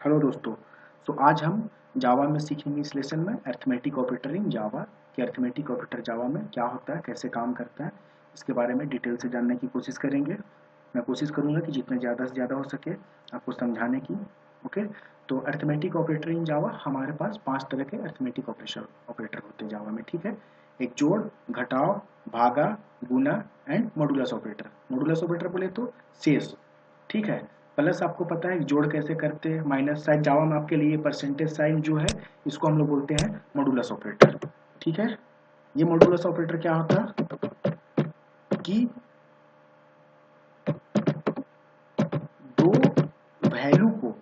Hello दोस्तों। आज हम जावा में सीखेंगे इस लेसन में अरिथमेटिक ऑपरेटर इन जावा कि अरिथमेटिक ऑपरेटर जावा में क्या होता है, कैसे काम करता है, इसके बारे में डिटेल से जानने की कोशिश करेंगे। मैं कोशिश करूंगा कि जितने ज़्यादा से ज़्यादा हो सके आपको समझाने की। ओके, तो अरिथमेटिक ऑपरेटर इन जावा हमारे पास 5 तरह के अरिथमेटिक ऑपरेटर होते हैं जावा में। ठीक है, एक जोड़, घटाव, भागा, गुना and modulus operator. Modulus operator बोले तो शेष। ठीक है, प्लस आपको पता है जोड़ कैसे करते हैं, माइनस साइन जावा में आपके लिए परसेंटेज साइन जो है इसको हम लोग बोलते हैं मॉडुलस ऑपरेटर। ठीक है, ये मॉडुलस ऑपरेटर क्या होता है कि दो वैल्यू को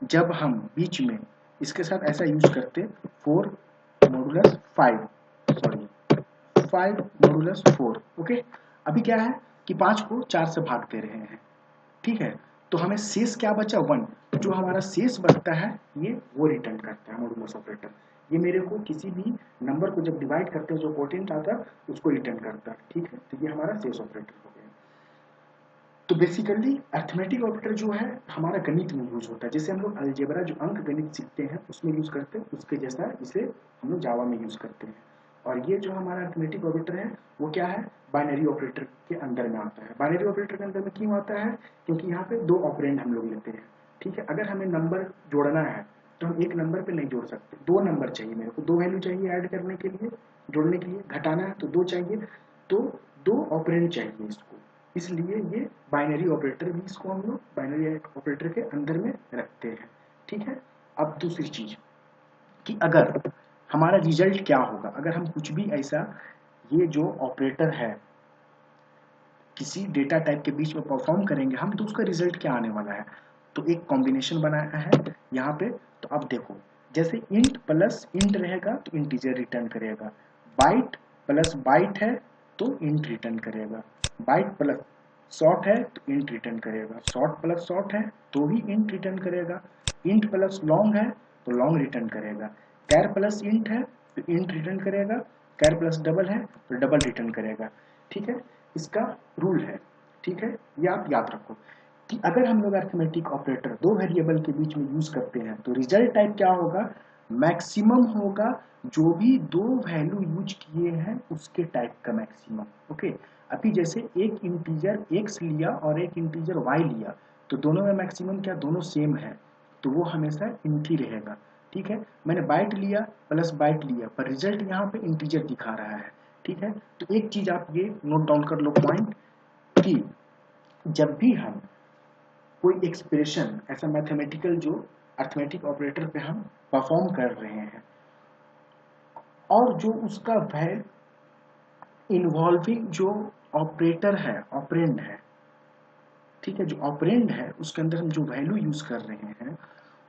जब हम बीच में इसके साथ ऐसा यूज करते 4 मॉडुलस 5 सॉरी 5 मॉडुलस 4। ओके, अभी क्या है कि 5 को 4 से भाग दे रहे हैं। ठीक है, तो हमें शेष क्या बचा 1। जो हमारा शेष बचता है ये वो रिटर्न करता है मॉडुलस ऑपरेटर। ये मेरे को किसी भी नंबर को जब डिवाइड करते हैं जो कोटेंट आता है उसको रिटर्न करता है। ठीक है, तो ये हमारा शेष ऑपरेटर हो गया। तो बेसिकली अरिथमेटिक ऑपरेटर जो है हमारा गणित में यूज होता है, जैसे हम लोग अलजेब्रा जो अंक गणित सीखते हैं उसमें यूज करते हैं, उसके जैसा इसे हम लोग जावा में यूज करते हैं। और ये जो हमारा अरिथमेटिक ऑपरेटर है वो क्या है, बाइनरी ऑपरेटर के अंदर में आता है। बाइनरी ऑपरेटर के अंदर में क्यों आता है, क्योंकि यहाँ पे 2 ऑपरेंड हम लोग लेते हैं। ठीक है, अगर हमें नंबर जोड़ना है तो हम एक नंबर पे नहीं जोड़ सकते, 2 नंबर चाहिए, मेरे को 2 वैल्यू चाहिए ऐड करने के लिए, जोड़ने के लिए। घटाना है तो 2 चाहिए, तो 2 ऑपरेंड चाहिए इसको, इसलिए ये बाइनरी ऑपरेटर भी इसको हम लोग बाइनरी ऑपरेटर के अंदर में रखते हैं। ठीक है, अब दूसरी चीज कि अगर हमारा रिजल्ट क्या होगा, अगर हम कुछ भी ऐसा ये जो ऑपरेटर है किसी डेटा टाइप के बीच में परफॉर्म करेंगे हम, तो उसका रिजल्ट क्या आने वाला है। तो एक कॉम्बिनेशन बनाया है यहाँ पे। तो अब देखो, जैसे इंट प्लस इंट रहेगा तो इंटीजर रिटर्न करेगा, बाइट प्लस बाइट है तो इंट रिटर्न करेगा, बाइट प्लस शॉर्ट है तो इंट रिटर्न करेगा, शॉर्ट प्लस शॉर्ट है तो भी इंट रिटर्न करेगा, इंट प्लस लॉन्ग है तो लॉन्ग रिटर्न करेगा, कैर प्लस इंट है तो इंट रिटर्न करेगा, कैर प्लस डबल है तो डबल रिटर्न करेगा। ठीक है, इसका रूल है। ठीक है, ये आप याद रखो कि अगर हम लोग अरिथमेटिक ऑपरेटर 2 वेरिएबल के बीच में यूज करते हैं तो रिजल्ट टाइप क्या होगा, मैक्सिमम होगा। जो भी 2 वैल्यू यूज किए हैं उसके टाइप का मैक्सिमम। ओके, अभी जैसे एक इंटीजर x लिया और एक इंटीजर y लिया तो दोनों में मैक्सिमम क्या, दोनों सेम है, तो वो हमेशा इंट ही रहेगा। ठीक है, मैंने बाइट लिया प्लस बाइट लिया पर रिजल्ट यहाँ पे इंटीजर दिखा रहा है। ठीक है, तो एक चीज आप ये नोट डाउन कर लो पॉइंट कि जब भी हम कोई एक्सप्रेशन ऐसा मैथमेटिकल जो अरिथमेटिक ऑपरेटर पे हम परफॉर्म कर रहे हैं और जो उसका वैल्यू इन्वॉल्विंग जो ऑपरेटर है, ऑपरेंड है, ठीक है, जो ऑपरेंड है उसके अंदर हम जो वैल्यू यूज कर रहे हैं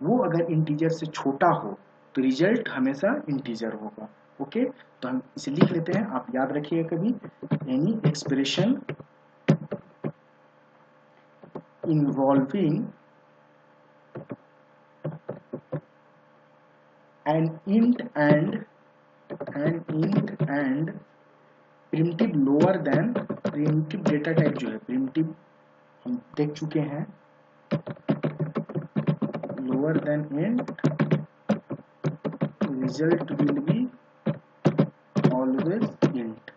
वो अगर इंटीजर से छोटा हो तो रिजल्ट हमेशा इंटीजर होगा। ओके, तो हम इसे लिख लेते हैं, आप याद रखिएगा कभी, any expression involving an int and primitive lower than primitive data type जो है primitive हम देख चुके हैं, lower than int result will be always int।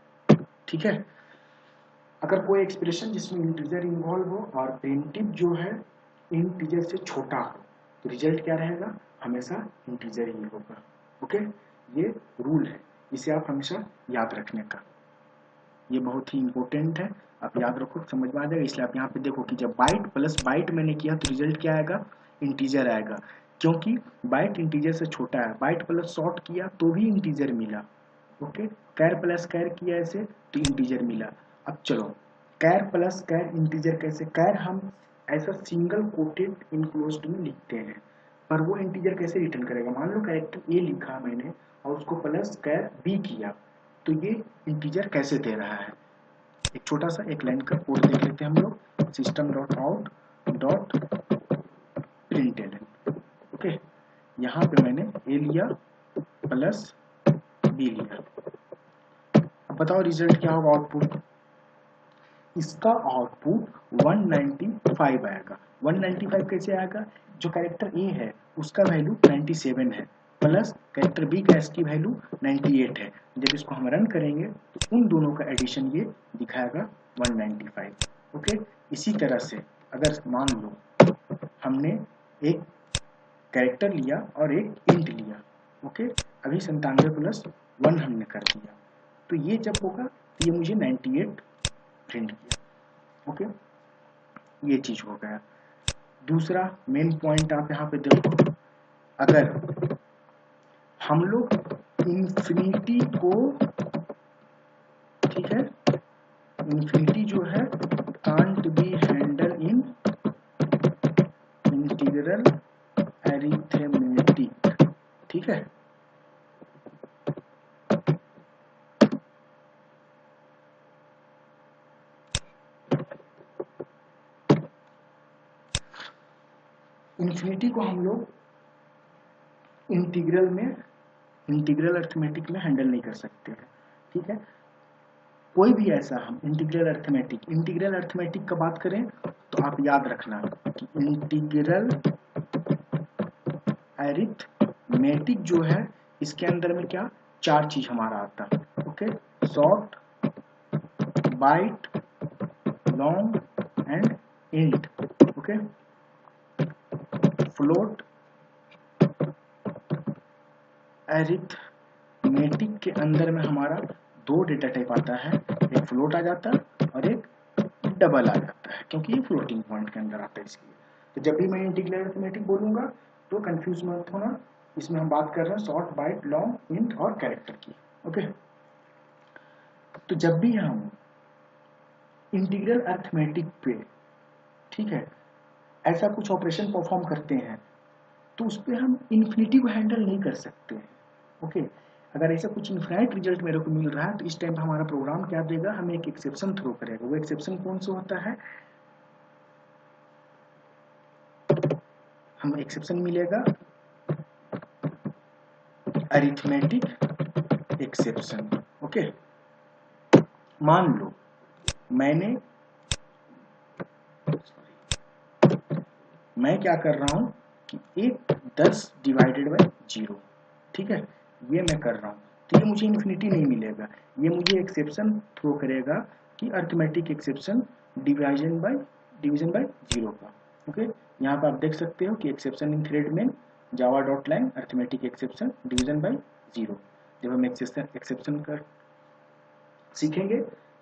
ठीक है, अगर कोई एक्सप्रेशन जिसमें इंटीजर इन्वॉल्व हो और प्रिमिटिव जो है इंटीजर से छोटा हो तो रिजल्ट क्या रहेगा, हमेशा इंटीजर ही होगा। ओके, ये रूल है, इसे आप हमेशा याद रखने का, ये बहुत ही इंपॉर्टेंट है, आप याद रखो, समझ में आ जाएगा। इसलिए आप यहाँ पे देखो कि जब बाइट प्लस बाइट मैंने किया तो रिजल्ट क्या आएगा, इंटीजर आएगा, क्योंकि बाइट इंटीजर से छोटा है। बाइट प्लस शॉर्ट किया तो भी इंटीजर मिला। ओके, कैर प्लस कैर किया ऐसे तो इंटीजर मिला। अब चलो कैर प्लस कैर इंटीजर कैसे, कैर हम ऐसा सिंगल कोटेड इनक्लोज्ड में लिखते हैं, पर वो इंटीजर कैसे रिटर्न करेगा। मान लो कैरेक्टर ए लिखा मैंने और उसको प्लस कैर बी किया तो ये इंटीजर कैसे दे रहा है। एक छोटा सा एक लाइन का कोड देख लेते हैं हम लोग, system dot out dot println. Okay, यहाँ पे मैंने ए लिया प्लस बी लिया, अब बताओ रिजल्ट क्या होगा, आउटपुट, इसका आउटपुट 195 आएगा। 195 कैसे आएगा? जो कैरेक्टर ए है उसका वैल्यू 97 है प्लस कैरेक्टर बी का की वैल्यू 98 है। जब इसको हम रन करेंगे तो उन दोनों का एडिशन ये दिखाएगा 195। ओके, इसी तरह से अगर मान लो हमने एक कैरेक्टर लिया और एक इंट लिया, ओके, अभी 97 प्लस 1 हमने कर दिया, तो ये जब होगा तो ये मुझे 98 प्रिंट किया। ओके, ये चीज हो गया। दूसरा मेन पॉइंट आप यहाँ पे देखो, अगर हम लोग इन्फिनिटी को, ठीक है, इन्फिनिटी जो है can't be handle in integral arithmetic, ठीक है, इन्फिनिटी को हम लोग इंटीग्रल अरिथमेटिक में हैंडल नहीं कर सकते हैं। ठीक है, कोई भी ऐसा हम इंटीग्रल अरिथमेटिक का बात करें तो आप याद रखना कि इंटीग्रल अरिथमेटिक जो है इसके अंदर में क्या चार चीज हमारा आता है। Okay, short, byte, long and int. Okay, float arithmetic के अंदर में हमारा दो डेटा टाइप आता है, एक फ्लोट आ जाता है और एक डबल आ जाता है, क्योंकि ये फ्लोटिंग पॉइंट के अंदर आता है इसलिए। तो जब भी मैं इंटीग्रल अरिथमेटिक बोलूंगा तो कंफ्यूज मत होना, इसमें हम बात कर रहे हैं शॉर्ट, बाइट, लॉन्ग, इंट और कैरेक्टर की। ओके, तो जब भी हम इंटीग्रल अरिथमेटिक पे, ठीक है, ऐसा कुछ ऑपरेशन परफॉर्म करते हैं तो उस पर हम इन्फिनिटी को हैंडल नहीं कर सकते हैं। ओके, अगर ऐसा कुछ इन्फिनाइट रिजल्ट मेरे को मिल रहा है तो इस टाइम हमारा प्रोग्राम क्या देगा, हमें एक एक्सेप्शन थ्रो करेगा। वो एक्सेप्शन कौन सा होता है, हमें एक्सेप्शन मिलेगा अरिथमेटिक एक्सेप्शन। ओके, मान लो मैं क्या कर रहा हूं कि एक 10 डिवाइडेड बाय 0, ठीक है, ये मैं कर रहा हूं, तो ये मुझे इन्फिनिटी नहीं मिलेगा, ये मुझे एक्सेप्शन थ्रो करेगा कि अरिथमेटिक एक्सेप्शन डिवीजन बाय 0 का। ओके, यहाँ पर आप देख सकते हो कि एक्सेप्शन इन थ्रेड में Java dot line arithmetic exception division bye 0। जब हम एक्सेप्शन कर सीखेंगे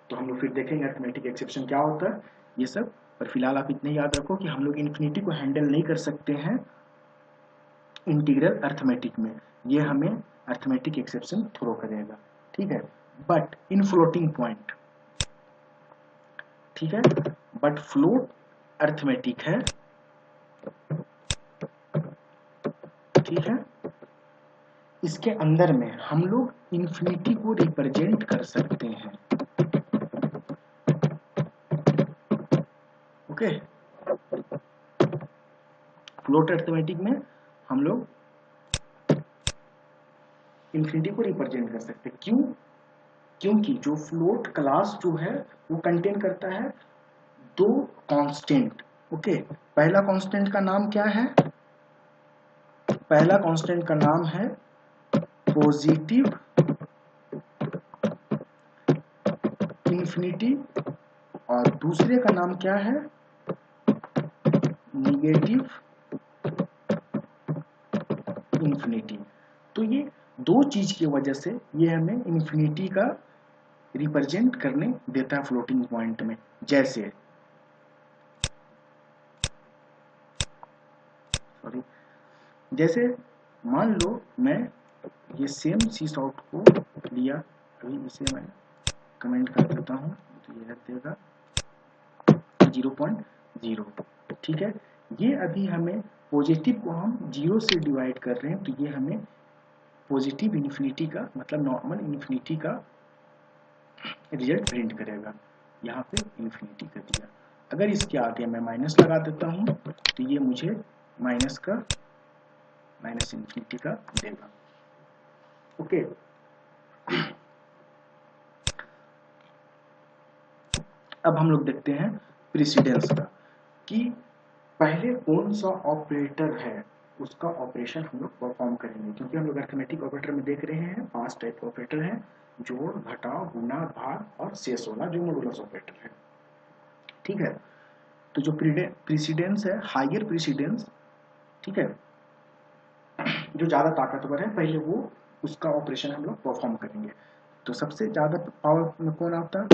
तो हम लोग फिर देखेंगे अरिथमेटिक एक्सेप्शन क्या होता है ये सब। पर फिलहाल आप इतने याद रखो कि हम लोग इन्फिनिटी को हैंडल नहीं कर सकते हैं इंटीग्रल अरिथमेटिक में, ये हमें अरिथमेटिक एक्सेप्शन थ्रो करेगा। ठीक है, बट इन फ्लोटिंग पॉइंट, ठीक है, बट फ्लोट अरिथमेटिक है, ठीक है, इसके अंदर में हम लोग इन्फिनिटी को रिप्रेजेंट कर सकते हैं। ओके, फ्लोट अरिथमेटिक में हम लोग इन्फिनिटी को रिप्रेजेंट कर सकते हैं। क्यों? क्योंकि जो फ्लोट क्लास जो है वो कंटेन करता है दो कांस्टेंट। ओके, पहला कांस्टेंट का नाम क्या है, पहला कांस्टेंट का नाम है पॉजिटिव इन्फिनिटी और दूसरे का नाम क्या है, निगेटिव इन्फिनिटी। तो ये दो चीज की वजह से ये हमें इन्फिनिटी का रिप्रेजेंट करने देता है फ्लोटिंग पॉइंट में। जैसे मान लो मैं ये सेम सी सॉफ्ट को लिया, अभी इसे मैं कमेंट कर देता हूं तो ये रख देगा 0.0। ठीक है, ये अभी हमें पॉजिटिव को हम 0 से डिवाइड कर रहे हैं तो ये हमें पॉजिटिव इन्फिनिटी का मतलब नॉर्मल इन्फिनिटी का रिजल्ट प्रिंट करेगा। यहाँ पे इन्फिनिटी कर दिया, अगर इसके आगे मैं माइनस लगा देता हूँ तो ये मुझे माइनस इन्फिनिटी का देगा। ओके, अब हम लोग देखते हैं प्रेसिडेंस का, कि पहले कौन सा ऑपरेटर है उसका ऑपरेशन हम लोग परफॉर्म करेंगे, क्योंकि हम लोग अरिथमेटिक ऑपरेटर में देख रहे हैं 5 टाइप के ऑपरेटर हैं, जोड़, घटाव, गुणा, भाग और शेष वाला जो मॉडुलस ऑपरेटर है। ठीक है, तो जो प्रीसिडेंस है, हायर प्रीसिडेंस, ठीक है, जो ज्यादा ताकतवर है, पहले वो उसका ऑपरेशन हम लोग परफॉर्म करेंगे। तो सबसे ज्यादा पावर में कौन आता है?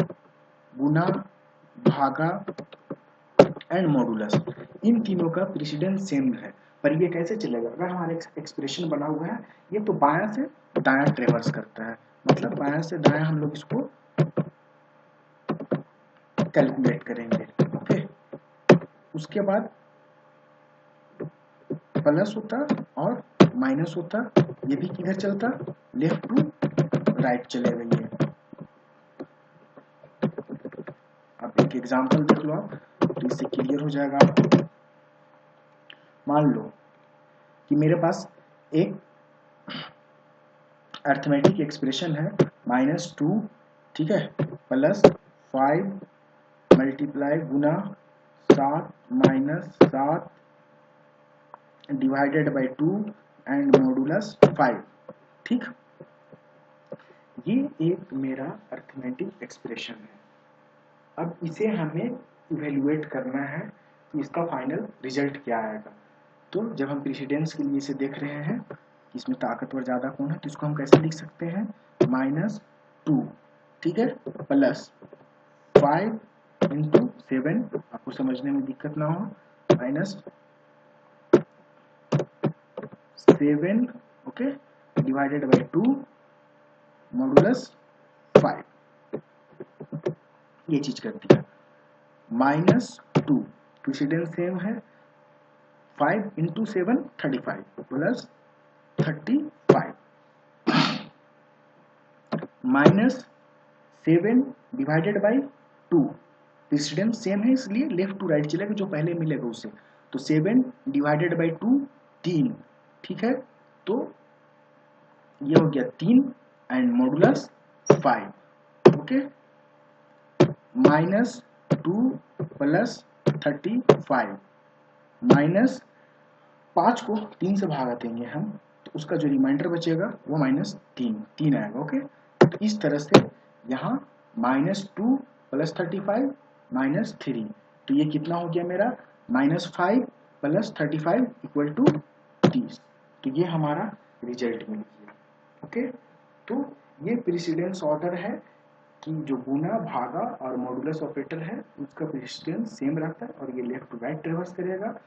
गुना, भागा एंड मॉडुलस। इन तीनों का प्रेसिडेंस सेम है, पर ये कैसे चलेगा? अगर हमारा एक्सप्रेशन बना हुआ है, ये तो बायां से दायां ट्रेवर्स करता है, मतलब बायां से दायां हम लोग इसको कैलकुलेट करेंगे। ओके, उसके बाद प्लस होता और माइनस होता, ये भी किधर चलता? लेफ्ट टू राइट चलेगा ये। अब एक एग्जांपल देख लो आप, तो इससे क्लियर हो जाएगा आपको। मान लो कि मेरे पास एक अर्थमेटिक एक्सप्रेशन है -2, ठीक है, plus 5 multiply Guna 7 minus 7 divided by 2 and modulus 5। ठीक, ये एक मेरा अर्थमेटिक एक्सप्रेशन है। अब इसे हमें इवेल्युएट करना है कि इसका फाइनल रिजल्ट क्या आएगा। तो जब हम प्रेसिडेंस के लिए इसे देख रहे हैं कि इसमें ताकतवर ज्यादा कौन है, तो इसको हम कैसे लिख सकते हैं? -2, ठीक है, प्लस 5 इंटू 7, आपको समझने में दिक्कत ना हो, -7, ओके, डिवाइडेड बाई 2 मॉडुलस 5। ये चीज कर दिया। -2 प्रेसिडेंस सेम है, 5 into 7 35 plus 35 -7 divided by 2, precedence same है इसलिए लेफ्ट टू राइट चलेगा, जो पहले मिलेगा उसे। तो 7 डिवाइडेड बाई 2 3, ठीक है, तो ये हो गया 3 and modulus 5। Okay, -2 plus 35 minus 5 को 3 से भागा देंगे हम, तो उसका जो रिमाइंडर बचेगा वो -3 आएगा। ओके, तो इस तरह से यहाँ -2 प्लस 35 -3, तो ये कितना हो गया मेरा? -5 प्लस 35 इक्वल टू 30। तो ये हमारा रिजल्ट मिल गया। ओके, तो ये प्रेसिडेंस ऑर्डर है कि जो गुना, भागा और मॉडुलस ऑपरेटर है उसका प्रेसिडेंस सेम रहता है और ये लेफ्ट टू राइट ट्रेवर्स करेगा,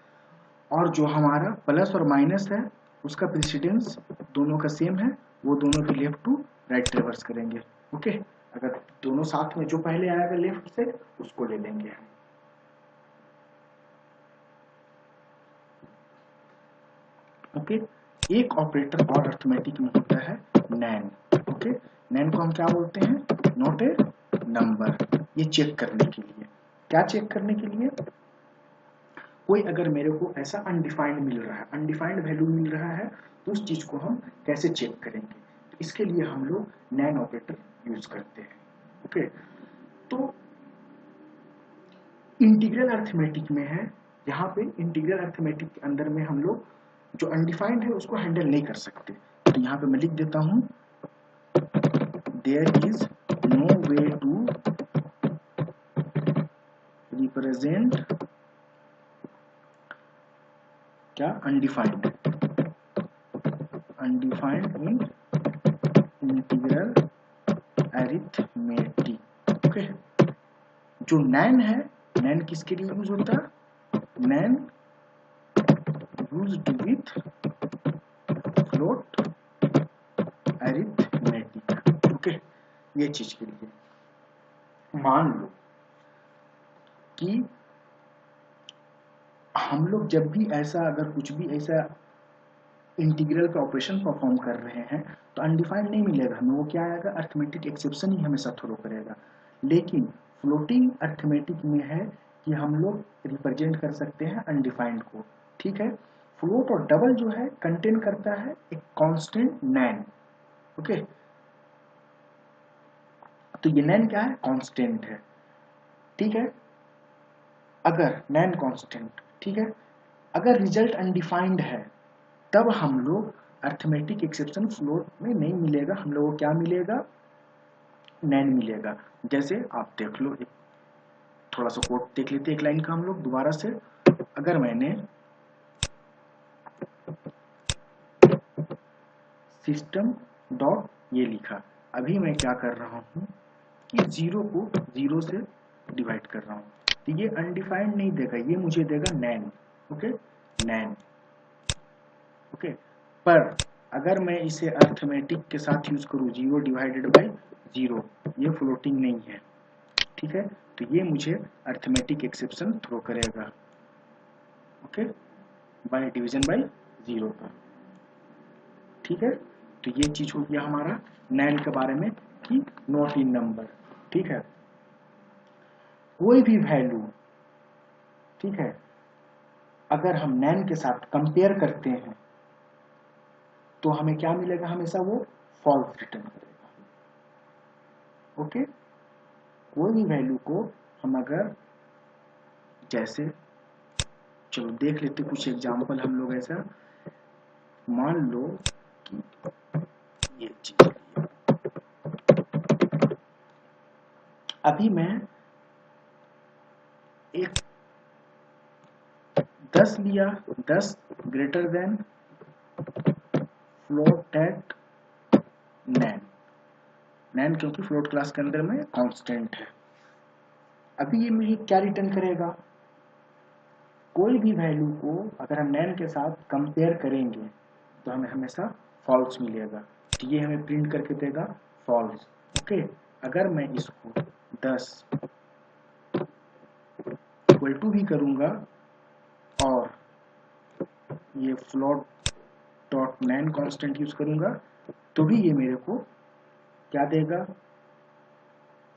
और जो हमारा प्लस और माइनस है उसका प्रेसिडेंस दोनों का सेम है, वो दोनों भी लेफ्ट टू राइट ट्रेवर्स करेंगे। ओके, अगर दोनों साथ में जो पहले आएगा लेफ्ट से उसको ले लेंगे हम। ओके, एक ऑपरेटर और अर्थमेटिक में होता है नैन। ओके, नैन को हम क्या बोलते हैं? Not a number. ये चेक करने के लिए, क्या चेक करने के लिए? कोई अगर मेरे को ऐसा अनडिफाइंड मिल रहा है, अनडिफाइंड वैल्यू मिल रहा है, तो उस चीज को हम कैसे चेक करेंगे? तो इसके लिए हम लोग नैन ऑपरेटर यूज करते हैं। ओके, तो इंटीग्रल अर्थमेटिक में है, यहाँ पे इंटीग्रल अर्थमेटिक के अंदर में हम लोग जो अनडिफाइंड है उसको हैंडल नहीं कर सकते। तो यहाँ पे मैं लिख देता हूं, there is no way to represent क्या? Undefined in integral arithmetic. Okay, जो नैन है, नैन किसके लिए यूज होता है? NaN used with float arithmetic. Okay, ये चीज के लिए मान लो कि हम लोग जब भी ऐसा, अगर कुछ भी ऐसा इंटीग्रल का ऑपरेशन परफॉर्म कर रहे हैं तो अनडिफाइंड नहीं मिलेगा हमें, वो क्या आएगा? अर्थमेटिक एक्सेप्शन ही हमेशा थ्रो करेगा। लेकिन फ्लोटिंग अर्थमेटिक में है कि हम लोग रिप्रेजेंट कर सकते हैं अनडिफाइंड को। ठीक है, फ्लोट और डबल जो है कंटेन करता है एक कांस्टेंट नैन। ओके, तो ये नैन क्या है? कांस्टेंट है। ठीक है, अगर नैन कांस्टेंट, ठीक है, अगर रिजल्ट अनडिफाइंड है तब हम लोग अर्थमेटिक एक्सेप्शन फ्लोट में नहीं मिलेगा, हम लोगों को क्या मिलेगा, नैन मिलेगा। जैसे आप देख लो, एक थोड़ा सा कोड देख लेते हैं एक लाइन का हम लोग दोबारा से। अगर मैंने सिस्टम डॉट ये लिखा, अभी मैं क्या कर रहा हूं कि जीरो को जीरो से डिवाइड कर रहा हूं, तो ये अनडिफाइंड नहीं देगा, ये मुझे देगा नैन। ओके, नैन। ओके, पर अगर मैं इसे अर्थमेटिक के साथ यूज करूं, जीरो डिवाइडेड बाई जीरो, ये फ्लोटिंग नहीं है, ठीक है, तो ये मुझे अर्थमेटिक एक्सेप्शन थ्रो करेगा। Okay, by division by zero का, ठीक है। तो ये चीज हो गया हमारा नैन के बारे में कि नॉट इन नंबर, ठीक है। कोई भी वैल्यू, ठीक है, अगर हम नैन के साथ कंपेयर करते हैं तो हमें क्या मिलेगा, हमेशा वो फॉल्स रिटर्न करेगा। ओके, कोई भी वैल्यू को हम अगर, जैसे चलो देख लेते कुछ एग्जांपल हम लोग। ऐसा मान लो कि ये चीज, अभी मैं एक 10 लिया, 10 ग्रेटर देन फ्लोट एट नैन, नैन क्योंकि फ्लोट क्लास के अंदर में कांस्टेंट है। अभी ये मुझे क्या रिटर्न करेगा, कोई भी वैल्यू को अगर हम नैन के साथ कंपेयर करेंगे तो हमें हमेशा फॉल्स मिलेगा, तो ये हमें प्रिंट करके देगा फॉल्स। ओके, अगर मैं इसको 10 इक्वल टू भी करूंगा और ये फ्लोट डॉट नैन कांस्टेंट यूज करूंगा तो भी ये मेरे को क्या देगा,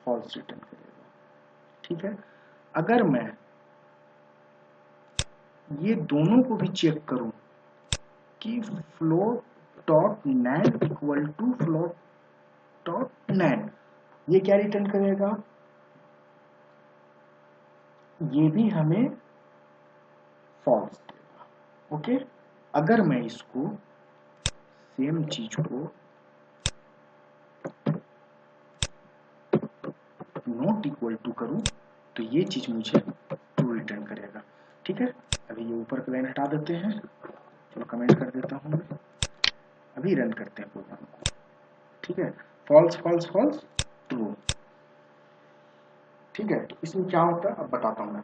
फॉल्स रिटर्न करेगा, ठीक है। अगर मैं ये दोनों को भी चेक करूं कि float dot NaN equal to float dot NaN, ये क्या रिटर्न करेगा, ये भी हमें फॉल्स देगा। ओके, अगर मैं इसको सेम चीज को नॉट इक्वल टू करूं तो ये चीज मुझे ट्रू रिटर्न करेगा, ठीक है। अभी ये ऊपर की लाइन हटा देते हैं, चलो कमेंट कर देता हूं मैं, अभी रन करते हैं प्रोग्राम को, ठीक है। फॉल्स फॉल्स फॉल्स ट्रू, ठीक है। इसमें क्या होता है अब बताता हूं मैं।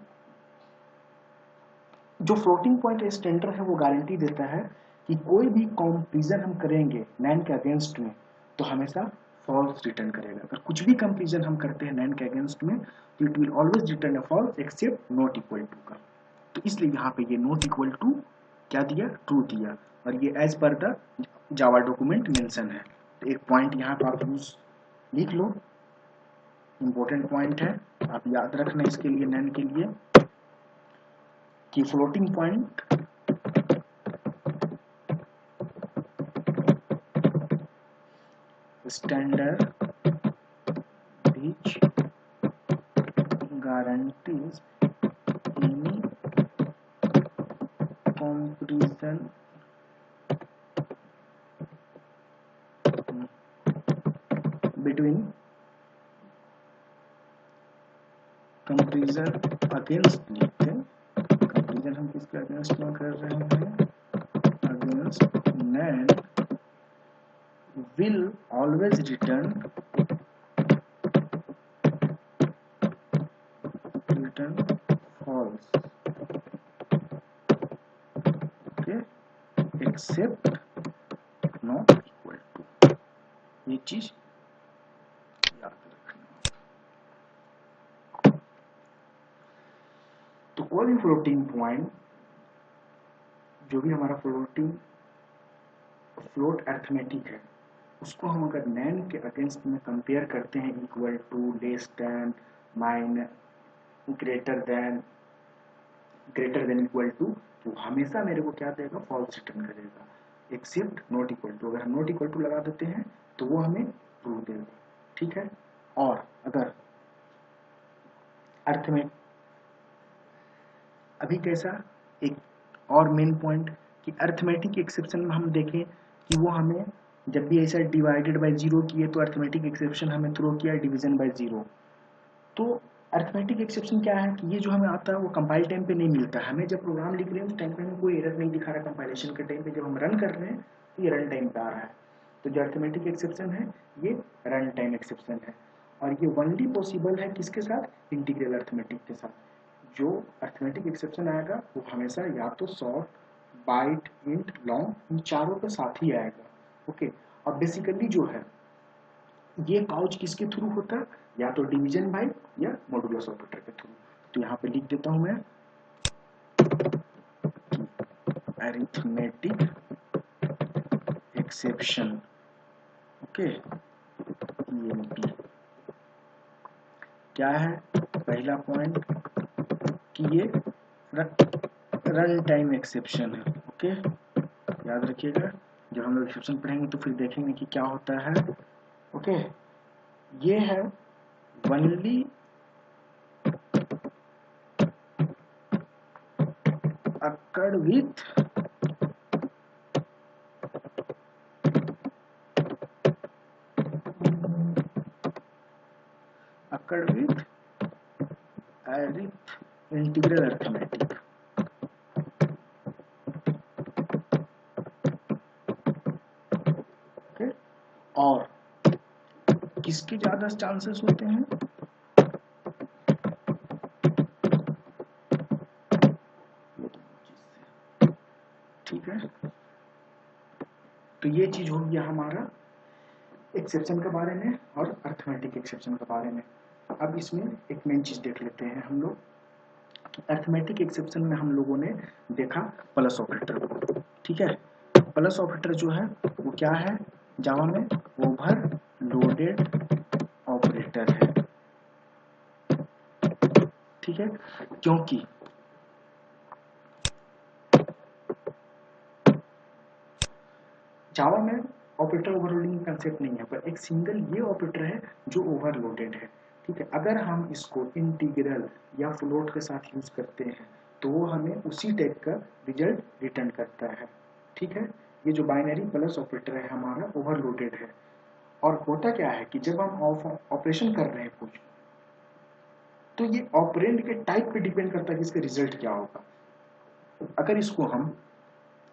जो फ्लोटिंग पॉइंट स्टैंडर्ड है वो गारंटी देता है कि कोई भी कंपैरिजन हम करेंगे नैन के अगेंस्ट में तो हमेशा फॉल्स रिटर्न करेगा। अगर कुछ भी कंपैरिजन हम करते हैं नैन के अगेंस्ट में तो it will always return a false except not equal to का। तो इसलिए यहाँ पे ये नॉट इक्वल टू क्या दिया, ट्रू दिया, और ये as per the Java document mention है। तो एक पॉइंट यहाँ पर आप यूज लिख लो, इंपॉर्टेंट पॉइंट है, आप याद रखना इसके लिए, नैन के लिए, कि floating point standard which guarantees any comparison between comparison against लिखते हैं, कंपेरिजन हम किसके अगेंस्ट में कर रहे हैं, against NaN will always return false, okay, except not equal to, ये चीज याद रखना। तो कोई भी फ्लोटिंग पॉइंट, जो भी हमारा फ्लोट अर्थमेटिक है, उसको हम अगर नैन के अगेंस्ट में कंपेयर करते हैं equal to, less than, minus, greater than equal to, तो हमेशा मेरे को क्या देगा, फॉल्स रिटर्न करेगा, एक्सेप्ट नॉट इक्वल टू। अगर हम नॉट इक्वल टू लगा देते हैं तो वो हमें ट्रू देगा, ठीक है। और अगर अर्थ में अभी कैसा, एक और मेन पॉइंट कि अर्थमेटिक एक्सेप्शन में हम देखें कि वो हमें जब भी ऐसा डिवाइडेड बाय जीरो किए तो अर्थमेटिक एक्सेप्शन हमें थ्रो किया डिवीजन बाय जीरो। तो अर्थमेटिक एक्सेप्शन क्या है कि ये जो हमें आता है वो कंपाइल टाइम पे नहीं मिलता है। हमें जब प्रोग्राम लिख रहे हैं उस टाइम पे हमें कोई एरर नहीं दिखा रहा कंपाइलेशन के टाइम पे, जब हम रन कर रहे हैं तो ये रन टाइम पे आ रहा है। तो जो अर्थमेटिक एक्सेप्शन है ये रन टाइम एक्सेप्शन है, और ये ओनली पॉसिबल है किसके साथ, इंटीग्रल अर्थमेटिक के साथ। जो अर्थमेटिक एक्सेप्शन आएगा वो हमेशा या तो शॉर्ट, बाइट, इंट, लॉन्ग, इन चारों के साथ ही आएगा। ओके, और बेसिकली जो है ये काउच किसके थ्रू होता है, या तो डिवीजन बाय या मॉडुलस ऑपरेटर के थ्रू। तो यहाँ पे लिख देता हूं मैं अरिथमेटिक एक्सेप्शन, ओके, EMP क्या है, पहला पॉइंट कि ये रन टाइम एक्सेप्शन है। ओके, याद रखिएगा, जब हम लोग एक्सेप्शन पढ़ेंगे तो फिर देखेंगे कि क्या होता है। ओके, ये है only occurred with integral arithmetic. Okay, और किसके ज्यादा चांसेस होते हैं, ठीक है। तो ये चीज हो गया हमारा एक्सेप्शन के बारे में और अर्थमेटिक एक्सेप्शन के बारे में। अब इसमें एक मेन चीज देख लेते हैं हम लोग। अर्थमेटिक एक्सेप्शन में हम लोगों ने देखा प्लस ऑपरेटर को, ठीक है। प्लस ऑपरेटर जो है वो क्या है, जावा में ओवरलोडेड ऑपरेटर है, ठीक है। क्योंकि जावा में ऑपरेटर ओवरलोडिंग कंसेप्ट नहीं है, पर एक सिंगल ये ऑपरेटर है जो ओवरलोडेड है, ठीक है। अगर हम इसको इंटीग्रल या फ्लोट के साथ यूज करते हैं तो वो हमें उसी टाइप का रिजल्ट रिटर्न करता है, ठीक है। ये जो बाइनरी प्लस ऑपरेटर है हमारा ओवरलोडेड है। और होता क्या है कि जब हम ऑपरेशन कर रहे हैं कुछ, तो ये ऑपरेंड के टाइप पे डिपेंड करता है कि इसका रिजल्ट क्या होगा। अगर इसको हम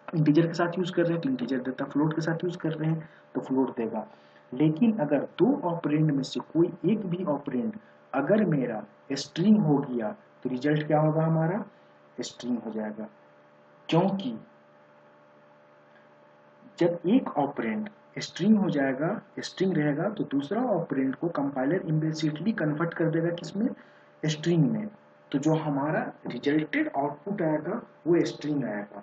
इंटीजर के साथ यूज कर रहे हैं तो इंटीजर देता, फ्लोट के साथ यूज कर रहे हैं तो फ्लोट देगा। लेकिन अगर दो ऑपरेंड में से कोई एक भी ऑपरेंड अगर मेरा स्ट्रिंग हो गया तो रिजल्ट क्या होगा, हमारा स्ट्रिंग हो जाएगा। क्योंकि जब एक ऑपरेंड स्ट्रिंग हो जाएगा, स्ट्रिंग रहेगा, तो दूसरा ऑपरेंड को कंपाइलर इम्प्लिसिटली कन्वर्ट कर देगा किसमें, स्ट्रिंग में। तो जो हमारा रिजल्टेड आउटपुट आएगा वो स्ट्रिंग आएगा।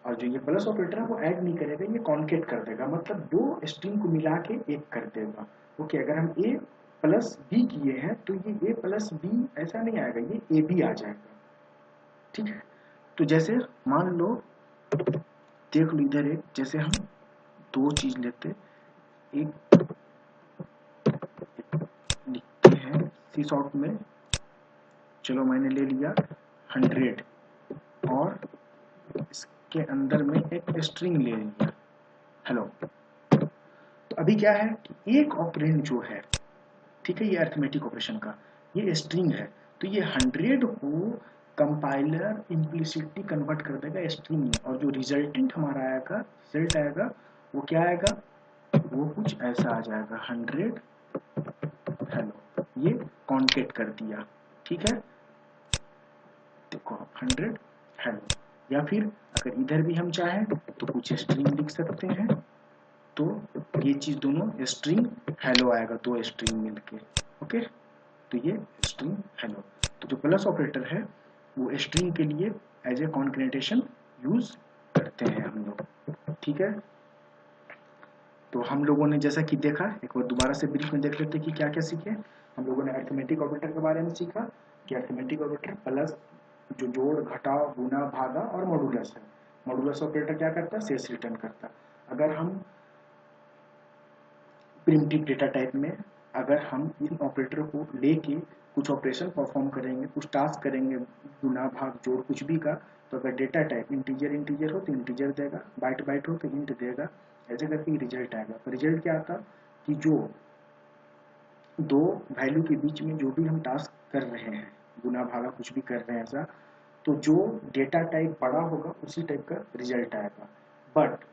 और जो ये प्लस ऑपरेटर है वो ऐड नहीं करेगा, ये कॉन्केट कर देगा, मतलब दो स्ट्रिंग को मिला के एक कर देगा। ओके, अगर हम ए प्लस बी किए हैं तो ये ए प्लस बी ऐसा नहीं आएगा, ये ए बी आ जाएगा, ठीक है। तो जैसे मान लो, देख लो इधर, एक जैसे हम दो चीज लेते, एक लिखते हैं सी शॉर्ट में, चलो मैंने ले लिया 100 और इसके अंदर में एक स्ट्रिंग ले लिया हेलो। तो अभी क्या है कि एक ऑपरेंड जो है, ठीक है, ये अरिथमेटिक ऑपरेशन का ये स्ट्रिंग है, तो ये 100 को कंपाइलर इम्प्लिसिटली कन्वर्ट कर देगा स्ट्रिंग में, और जो रिजल्टेंट हमारा आएगा, रिजल्ट आएगा वो क्या आएगा, वो कुछ ऐसा आ जाएगा 100 हेलो, ये कॉन्केट कर दिया, ठीक है। देखो 100 हेलो, या फिर अगर इधर भी हम चाहें तो कुछ स्ट्रिंग लिख सकते हैं, तो ये चीज दोनों स्ट्रिंग हेलो आएगा, दो स्ट्रिंग मिलके, ओके। तो ये स्ट्रिंग हेलो। तो जो प्लस ऑपरेटर है वो स्ट्रिंग के लिए एज ए कॉन्केटेनेशन यूज करते हैं हम लोग, ठीक है। तो हम लोगों ने जैसा कि देखा, एक बार दोबारा से ब्रीफ में देख लेते हैं कि क्या क्या सीखे। हम लोगों ने अरिथमेटिक ऑपरेटर के बारे में सीखा कि अरिथमेटिक ऑपरेटर प्लस जो जोड़, घटाव, गुना, भागा और मॉडुलस है। मॉडुलस ऑपरेटर क्या करता है, शेष रिटर्न करता है। अगर हम प्रिमिटिव डेटा टाइप में अगर हम इन ऑपरेटर को लेके कुछ ऑपरेशन परफॉर्म करेंगे, कुछ टास्क करेंगे, गुना, भाग, जोड़, कुछ भी का, तो अगर डेटा टाइप इंटीजर इंटीजर हो तो इंटीजर देगा, बाइट बाइट हो तो इंट देगा, ऐसे करके रिजल्ट आएगा। तो रिजल्ट क्या आता कि जो दो वैल्यू के बीच में जो भी हम टास्क कर रहे हैं, गुना भागा कुछ भी कर रहे हैं ऐसा, तो जो डेटा टाइप बड़ा होगा उसी टाइप का रिजल्ट आएगा। बट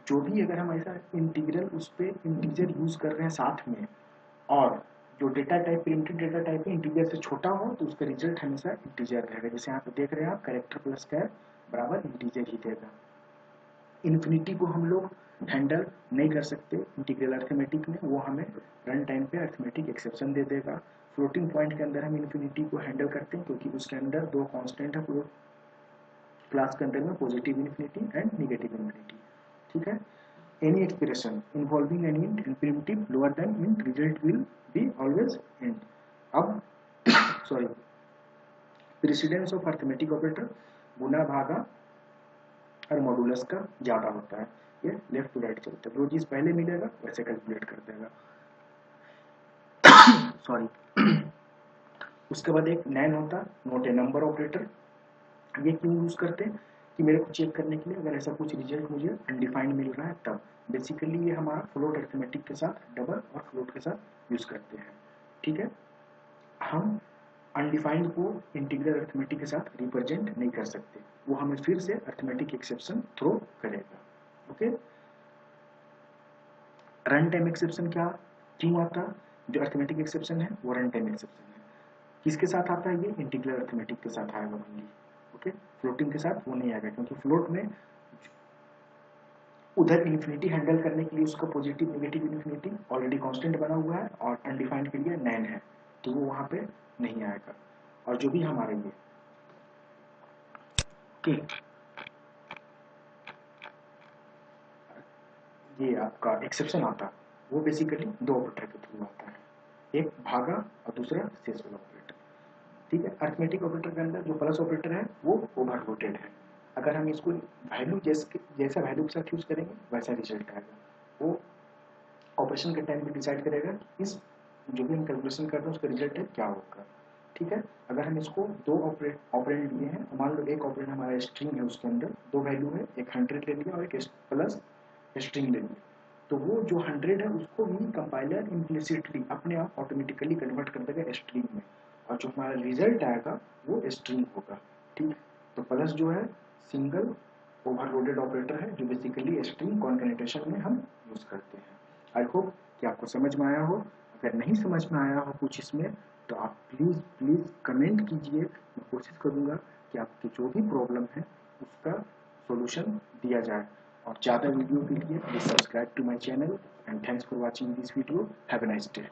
जो भी अगर हम ऐसा इंटीग्रल उस पर इंटीजर यूज कर रहे हैं साथ में, और जो data type primitive data type है इंटीजर से छोटा हो, तो उसका रिजल्ट हमेशा इंटीजर रहेगा। जैसे यहाँ पे देख रहे हैं आप, कैरेक्टर प्लस कैर बराबर इंटीजर ही देगा। इन्फिनिटी को हम लोग हैंडल नहीं कर सकते इंटीग्रल अर्थमेटिक में, वो हमें रन टाइम पे अर्थमेटिक एक्सेप्शन दे देगा। फ्लोटिंग पॉइंट के अंदर हम इन्फिनिटी को हैंडल करते हैं क्योंकि उसके अंदर दो कांस्टेंट है फ्लोट क्लास के अंदर में, positive infinity and negative infinity. ठीक है, any expression involving an int and primitive lower than int result will be always int। अब sorry, precedence of arithmetic operator गुना भागा और मॉडुलस का ज्यादा होता है, ये लेफ्ट टू राइट चलता है, जो चीज पहले मिलेगा वैसे कैलकुलेट कर देगा। सॉरी उसके बाद एक नैन होता, नोट ए नंबर ऑपरेटर। ये क्यों यूज करते हैं कि मेरे को चेक करने के लिए अगर ऐसा कुछ रिजल्ट मुझे अनडिफाइंड मिल रहा है तब। बेसिकली ये हमारा फ्लोट अर्थमेटिक के साथ डबल और फ्लोट के साथ यूज करते हैं। ठीक है, हम अनडिफाइंड को इंटीग्रल अर्थमेटिक के साथ रिप्रेजेंट नहीं कर सकते, वो हमें फिर से अर्थमेटिक एक्सेप्शन थ्रो करेगा। ओके, रन टाइम एक्सेप्शन क्या क्यों आता, जो अर्थमेटिक एक्सेप्शन है वो रन टाइम एक्सेप्शन है। किसके साथ आता है, ये इंटीग्रल अर्थमेटिक के साथ आएगा ओनली। ओके, फ्लोटिंग के साथ वो नहीं आएगा क्योंकि फ्लोट में उधर इन्फिनिटी हैंडल करने के लिए उसका positive negative infinity already constant बना हुआ है और अनडिफाइंड के लिए नैन है, तो वो वहां पे नहीं आएगा। और जो भी हमारे ये आपका एक्सेप्शन आता, वो बेसिकली दो ऑपरेटर के थ्रू आता है, एक भागा और दूसरा शेष वाला ऑपरेटर। ठीक है, अर्थमेटिक ऑपरेटर के अंदर जो प्लस ऑपरेटर है वो ओवरलोडेड है। अगर हम इसको वैल्यू जैसा वैल्यू के साथ यूज करेंगे वैसा रिजल्ट आएगा। वो ऑपरेशन के टाइम पे डिसाइड करेगा इस जो भी हम कैलकुलेशन कर रहे हैं उसका रिजल्ट है क्या होगा। ठीक है, अगर हम इसको दो ऑपरेंड लिए हैं, मान लो एक ऑपरेंड हमारा स्ट्रिंग है, उसके अंदर दो वैल्यू है, एक 100 ले लिया और एक प्लस स्ट्रिंग ले लिया, तो वो जो 100 है उसको भी कंपाइलर इम्प्लिसिटली अपने आप ऑटोमेटिकली कन्वर्ट कर देगा स्ट्रिंग में, और जो हमारा रिजल्ट आएगा वो स्ट्रिंग होगा। ठीक, तो प्लस जो है सिंगल ओवरलोडेड ऑपरेटर है जो बेसिकली स्ट्रिंग कॉन्कैटिनेशन में हम यूज करते हैं। आई होप कि आपको समझ में आया हो। अगर नहीं समझ में आया हो कुछ इसमें तो आप प्लीज़ कमेंट कीजिए, मैं कोशिश करूँगा कि आपकी जो भी प्रॉब्लम है उसका सॉल्यूशन दिया जाए। और ज़्यादा वीडियो के लिए please subscribe to my channel and thanks for watching this video. Have a nice day.